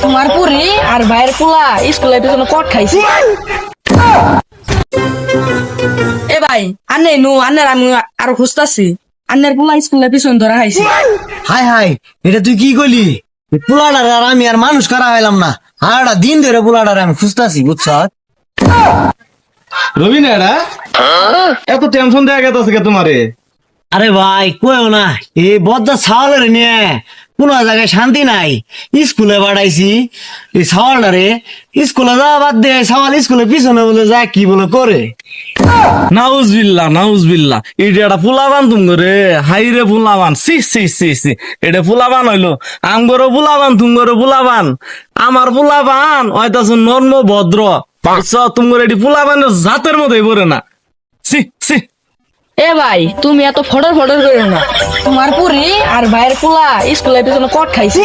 তোমার পুরি আর ভাইয়ের পোলা স্কুলের পিছনে কট খাইছে। এ ভাই আন্নে নু আন্নের আমি আরো খুঁজতাছি। আন্নের পোলা স্কুলের পিছনে ধরা খাইছে। হাই হাই, এটা তুই কি কইলি? পোলাটার আর আমি আর মানুষ করা হইলাম না। আড়া দিন ধরে পোলাটার আমি খুঁজতাছি, বুঝছ? রবিনা এরা এত টেনশন দেয়া গেছে কে তোমারে? আরে ভাই কইও না, এই বদ্দা ছাওয়ালের নিয়ে কোন জায়গায় শান্তি নাই। স্কুলে পাঠাইছি এই ছাওয়ালটারে, স্কুলে যাওয়া বাদ দিয়ে ছাওয়াল স্কুলে পিছনে বলে যায় কি বলে করে। নাউজবিল্লা এটা একটা ফুলাবান তুম করে হাই রে ফুলাবান সি সি সি সি এটা ফুলাবান হইলো আমগরো ফুলাবান তুমগরো ফুলাবান আমার ফুলাবান হয়তো নর্ম ভদ্র তুমগর এটি ফুলাবানের জাতের মধ্যে পড়ে না সি সি। এ ভাই তুমি এত ফটর ফটর করো না। তোমার পুরি আর ভাইয়ের পোলা স্কুলের পিছনে কট খাইছে।